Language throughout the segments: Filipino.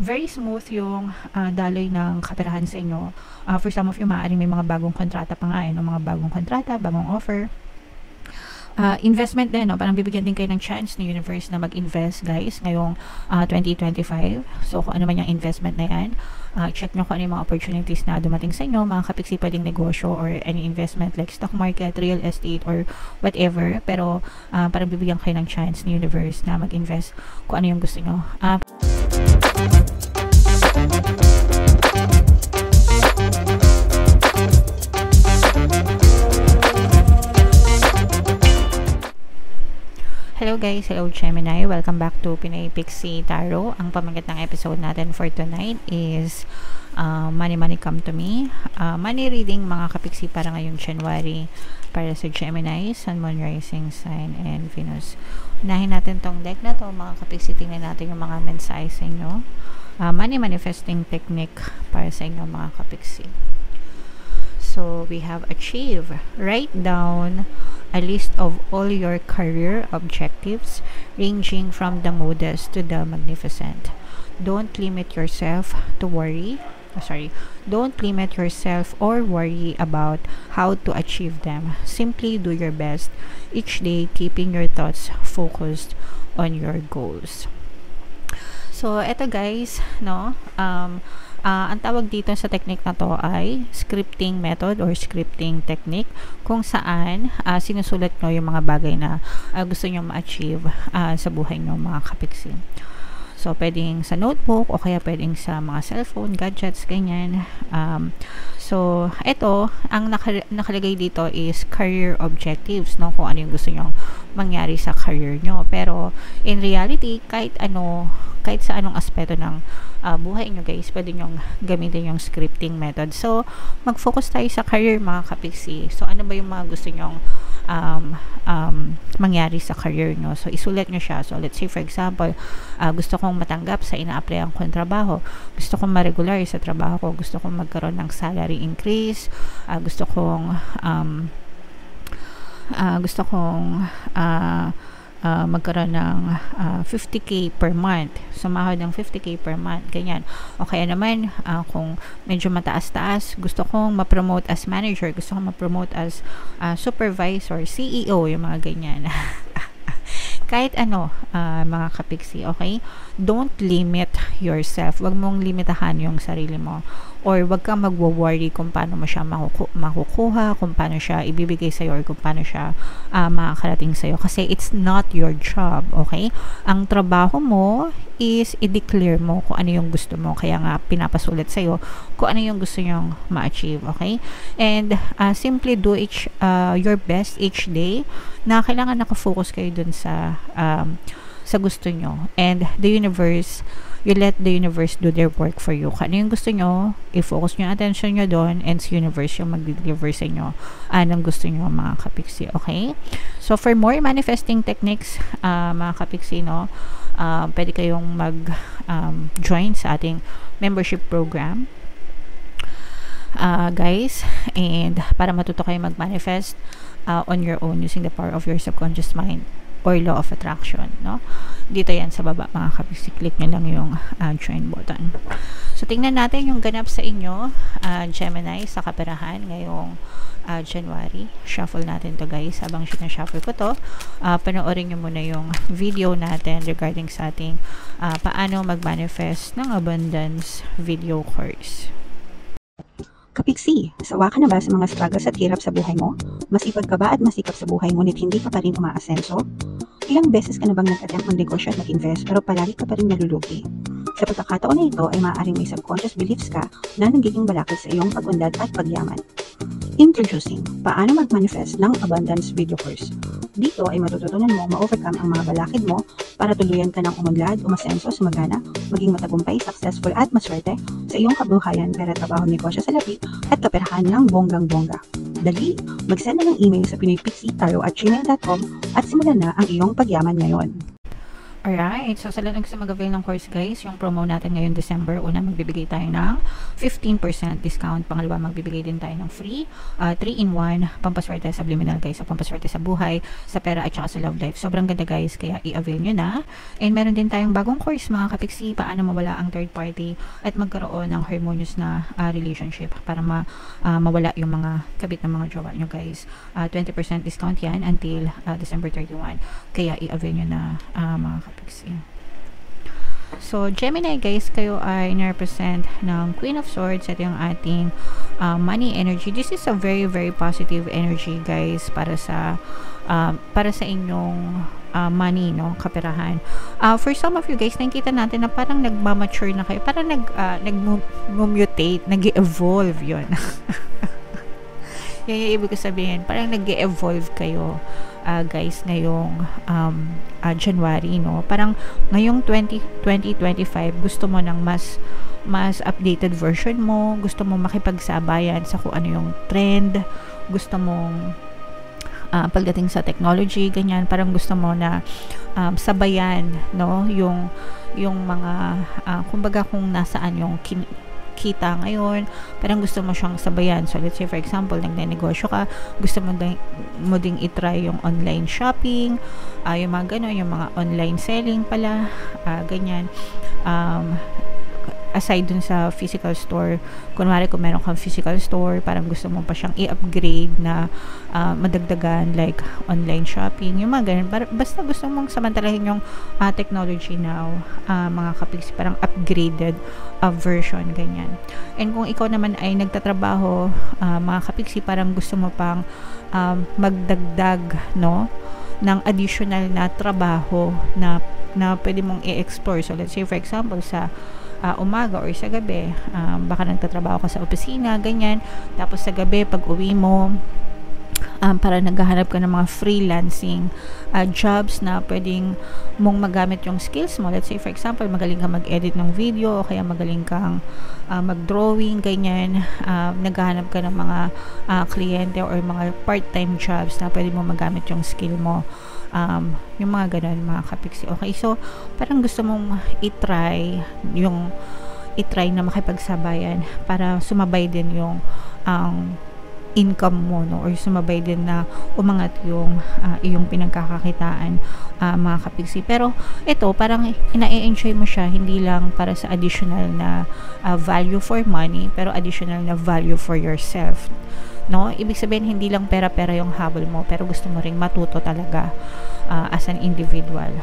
very smooth yung daloy ng kaperahan sa inyo. For some of you, maaaring may mga bagong kontrata pa nga, mga bagong kontrata, bagong offer. Investment din, no? Parang bibigyan din kayo ng chance ni universe na mag-invest, guys, ngayong 2025. So, kung ano man yung investment na yan, check nyo kung ano yung mga opportunities na dumating sa inyo, mga kapiksi pwedeng negosyo or any investment like stock market, real estate, or whatever. Pero, parang bibigyan kayo ng chance ni universe na mag-invest kung ano yung gusto nyo. Hello guys, hello Gemini, welcome back to Pinay Pixie Tarot. Ang pamagat ng episode natin for tonight is Money Money Come to Me. Money reading mga kapiksi para ngayong January para sa Gemini, Sun, Moon, Rising Sign, and Venus. Unahin natin tong deck na to mga kapiksi, tingnan natin yung mga mensahe sa inyo. Money Manifesting Technique para sa inyo mga kapiksi. So, we have achieve. Write down a list of all your career objectives ranging from the modest to the magnificent. Don't limit yourself to worry. Don't limit yourself or worry about how to achieve them. Simply do your best each day, keeping your thoughts focused on your goals. So, eto guys, no? Ang tawag dito sa technique na to ay scripting method or scripting technique, kung saan sinusulat nyo yung mga bagay na gusto nyo ma-achieve sa buhay nyo mga kapiksi. So, pwedeng sa notebook o kaya pwedeng sa mga cellphone, gadgets, ganyan. So, ito, ang nakalagay dito is career objectives, no? Kung ano yung gusto nyo mangyari sa career nyo. Pero, in reality, kahit sa anong aspeto ng buhay nyo guys, pwede nyo gamitin yung scripting method. So, mag-focus tayo sa career mga kapiksi. So, ano ba yung mga gusto nyong mangyari sa career nyo? So, isulat nyo siya. So, let's say for example, gusto kong matanggap sa ina-applyan kong trabaho. Gusto kong ma-regular sa trabaho ko. Gusto kong magkaroon ng salary increase. Gusto kong magkaroon ng 50k per month, sumahod ng 50k per month, ganyan. O kaya naman, kung medyo mataas-taas, gusto kong ma-promote as manager, gusto kong ma-promote as supervisor, CEO, yung mga ganyan. Kahit ano, mga kapiksi, okay? Don't limit yourself. Huwag mong limitahan yung sarili mo. Or huwag kang magwo-worry kung paano mo siya makukuha, kung paano siya ibibigay sa'yo, or kung paano siya makakarating sa'yo. Kasi it's not your job, okay? Ang trabaho mo is i-declare mo kung ano yung gusto mo. Kaya nga, pinapasulat sa'yo kung ano yung gusto nyong ma-achieve, okay? And simply do your best each day na kailangan nakafocus kayo dun sa gusto nyo. And the universe, you let the universe do their work for you. Kung ano yung gusto nyo, i-focus nyo yung attention nyo doon, and sa universe yung mag-deliver sa inyo anong gusto nyo mga kapiksi, okay? So, for more manifesting techniques, mga kapiksi, no, pwede kayong mag-join sa ating membership program. Guys, and para matuto kayo mag-manifest on your own using the power of your subconscious mind or law of attraction, no? Dito yan sa baba mga kapiksi, click nyo lang yung join button. So, tingnan natin yung ganap sa inyo, Gemini, sa kaperahan ngayong January. Shuffle natin to guys. Habang sinashuffle ko to, panoorin nyo muna yung video natin regarding sa ating paano mag-manifest ng abundance video course. Kapiksi, sawa ka na ba sa mga struggles at hirap sa buhay mo? Masipag ka ba at masikap sa buhay ngunit hindi ka pa rin umaasenso? Ilang beses ka na bang nag-attempt ng negosyo at mag-invest pero palagi ka pa rin nalulugi? Sa pagkakataon na ito ay maaaring may subconscious beliefs ka na nagiging balakid sa iyong pag-unlad at pagyaman. Introducing, paano mag-manifest ng abundance video course. Dito ay matututunan mo ma-overcome ang mga balakid mo para tuluyan ka ng umunlad, umasenso, sumagana, maging matagumpay, successful at maswerte sa iyong kabuhayan, pera, trabaho, negosyo, salapi at kaperahan ng bonggang-bongga. Dali, mag-send na ng email sa pinoypixietarot@gmail.com at simulan na ang iyong pagyaman ngayon. Alright, so sa lahat ng gusto mag-avail ng course guys, yung promo natin ngayon December, una magbibigay tayo ng 15% discount, pangalawa magbibigay din tayo ng free 3-in-1 pampaswerte subliminal guys, so pampaswerte sa buhay, sa pera at saka sa love life. Sobrang ganda guys, kaya i-avail nyo na. And meron din tayong bagong course mga kapiksi, paano mawala ang third party at magkaroon ng harmonious na relationship para mawala yung mga kabit ng mga jowa nyo guys. 20% discount yan until December 31, kaya i-avail nyo na mga kapiksi. So, Gemini guys, kayo ay na-represent ng Queen of Swords. Ito yung ating money energy. This is a very, very positive energy guys para sa inyong money, no, kaperahan. For some of you guys, nakikita natin na parang nagmamature na kayo. Parang nag-mutate, nag-evolve yun. Yan yung ibig ko sabihin. Parang nag-evolve kayo. Guys, ngayong January, no? Parang ngayong 2025 gusto mo ng mas updated version mo, gusto mo makipagsabayan sa kung ano yung trend, gusto mong pagdating sa technology, ganyan, parang gusto mo na sabayan, no? Yung mga kumbaga kung nasaan yung kita ngayon, parang gusto mo siyang sabayan. So let's say for example, nagnenegosyo ka, gusto mo ding itry yung online shopping, yung mga gano'n, yung mga online selling pala, ganyan. Aside dun sa physical store, kunwari kung meron kang physical store, parang gusto mo pa siyang i-upgrade na madagdagan like online shopping, yung mga ganun. Basta gusto mong samantalahin yung technology now, mga kapiksi, parang upgraded version, ganyan. And kung ikaw naman ay nagtatrabaho, mga kapiksi, parang gusto mo pang magdagdag, no, ng additional na trabaho na pwede mong i-explore. So let's say for example, sa umaga or sa gabi, baka nagtatrabaho ka sa opisina, ganyan, tapos sa gabi pag uwi mo, para naghahanap ka ng mga freelancing jobs na pwedeng mong magamit yung skills mo. Let's say for example, magaling ka mag-edit ng video o kaya magaling kang mag-drawing, ganyan, naghahanap ka ng mga kliyente or mga part-time jobs na pwede mo magamit yung skill mo. Yung mga ganun, mga kapiksi. Okay, so parang gusto mong itry na makipagsabayan para sumabay din yung income mo, no, or sumabay din na umangat yung iyong pinagkakakitaan, mga kapiksi. Pero ito, parang ina-enjoy mo siya hindi lang para sa additional na value for money, pero additional na value for yourself, no? Ibig sabihin, hindi lang pera-pera yung habol mo, pero gusto mo ring matuto talaga as an individual,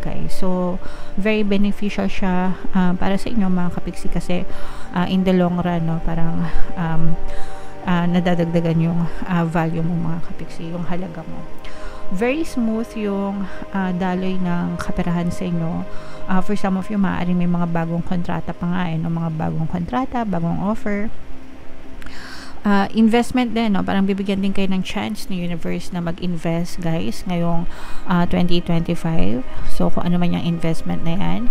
guys. So very beneficial siya para sa inyo, mga kapiksi, kasi in the long run, no, parang nadadagdagan yung value mo, mga kapiksi, yung halaga mo. Very smooth yung daloy ng kaperahan sa inyo. For some of you, maaaring may mga bagong kontrata pa nga, no? Mga bagong kontrata, bagong offer. Investment din, no? Parang bibigyan din kayo ng chance ni universe na mag-invest, guys, ngayong 2025. So kung ano man yung investment na yan,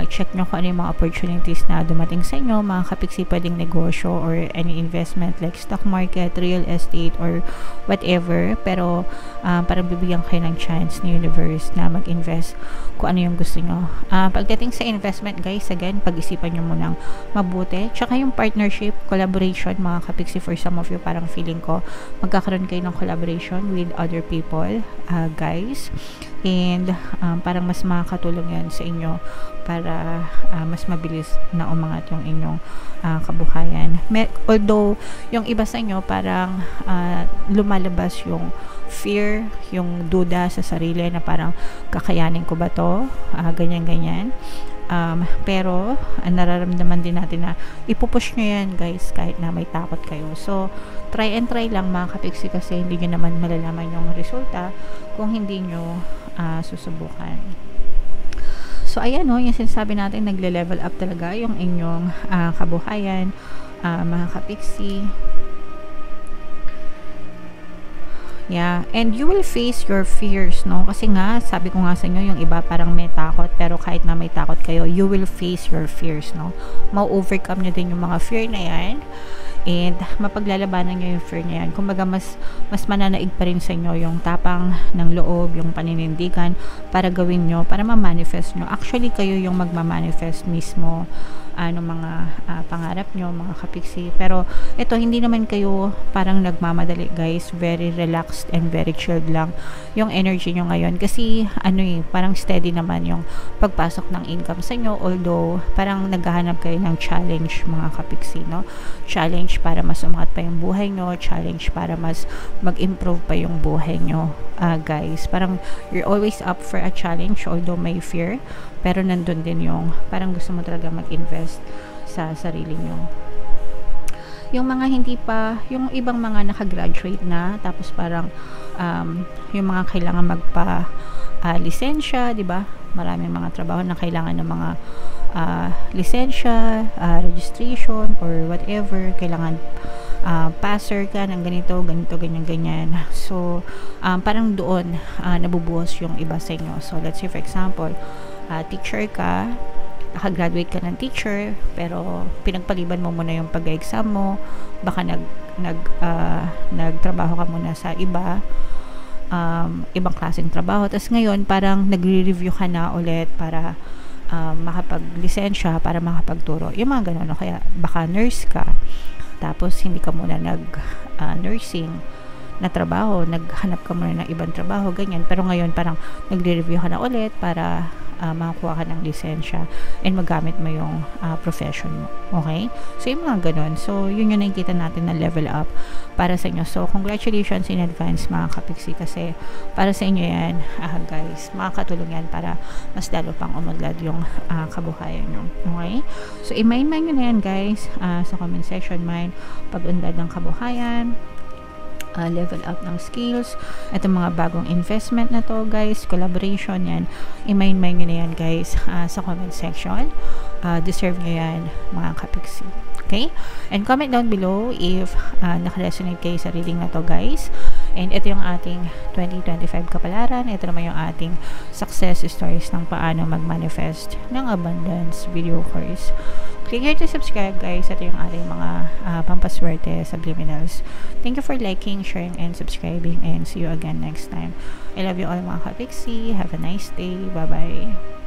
check nyo kung ano yung mga opportunities na dumating sa inyo, mga kapiksi. Pwedeng negosyo or any investment like stock market, real estate, or whatever. Pero parang bibigyan kayo ng chance ni universe na mag-invest kung ano yung gusto nyo. Pagdating sa investment, guys, again, pag-isipan nyo munang mabuti. Tsaka yung partnership, collaboration, mga kapiksi, for some of you, parang feeling ko magkakaroon kayo ng collaboration with other people, guys. And parang mas makakatulong yan sa inyo para mas mabilis na umangat yung inyong kabuhayan. Although yung iba sa inyo parang lumalabas yung fear, yung duda sa sarili na parang kakayanin ko ba to, ganyan. Pero nararamdaman din natin na ipupush nyo yan, guys, kahit na may takot kayo. So try and try lang, mga kapiksi, kasi hindi nyo naman malalaman yung resulta kung hindi nyo susubukan. So ayan, no, yung sinasabi natin, nagle-level up talaga yung inyong kabuhayan, mga kapiksi. Yeah, and you will face your fears, no? Kasi nga, sabi ko nga sa inyo, yung iba parang may takot, pero kahit na may takot kayo, you will face your fears, no? Ma-overcome nyo din yung mga fear na yan. and mapaglalabanan nyo yung fear na yan. Kumbaga mas mananaig pa rin sa inyo yung tapang ng loob, yung paninindigan para gawin nyo, para ma-manifest nyo. Actually, kayo yung magma-manifest mismo mga pangarap nyo, mga kapiksi. Pero ito, hindi naman kayo parang nagmamadali, guys. Very relaxed and very chilled lang yung energy nyo ngayon. Kasi parang steady naman yung pagpasok ng income sa inyo. Although, parang naghahanap kayo ng challenge, mga kapiksi, no? Challenge para mas umangat pa yung buhay nyo. Challenge para mas mag-improve pa yung buhay nyo, guys. Parang you're always up for a challenge, although may fear. Pero nandun din yung parang gusto mo talaga mag-invest sa sarili nyo. Yung mga hindi pa, yung ibang mga nakagraduate na, tapos parang yung mga kailangan magpa lisensya, di ba? Maraming mga trabaho na kailangan ng mga lisensya, registration, or whatever. Kailangan passer ka ng ganito, ganyan. So, parang doon nabubuhos yung iba sa inyo. So, let's say for example, teacher ka, nakagraduate ka ng teacher, pero pinagpaliban mo muna yung pag-exam mo, baka nagtrabaho ka muna sa ibang klaseng trabaho, tapos ngayon parang nagre-review ka na ulit para makapag-lisensya, para makapagturo, yung mga ganun, no? Kaya baka nurse ka, tapos hindi ka muna nursing na trabaho, naghanap ka muna ng ibang trabaho, ganyan, pero ngayon parang nagre-review ka na ulit para makakuha ka ng lisensya and magamit mo yung profession mo. Okay? So, yung mga ganun. So, yun yung nakikita natin na level up para sa inyo. So, congratulations in advance, mga kapiksi, kasi para sa inyo yan, guys, makakatulong yan para mas lalo pang umunlad yung kabuhayan nyo. Okay? So, i-mind nyo na yan, guys, sa comment section, pag-unlad ng kabuhayan, level up ng skills, itong mga bagong investment na to, guys, collaboration, yan, i-mind nyo na yan, guys, sa comment section. Deserve nyo yan, mga kapiksi. Okay? And comment down below if naka-resonate kayo sa reading na to, guys. And ito yung ating 2025 kapalaran. Ito naman yung ating success stories ng paano mag-manifest ng abundance video course. Click here to subscribe, guys. Ito yung ating mga pampaswerte subliminals. Thank you for liking, sharing, and subscribing. And see you again next time. I love you all, mga kapiksi. Have a nice day. Bye-bye.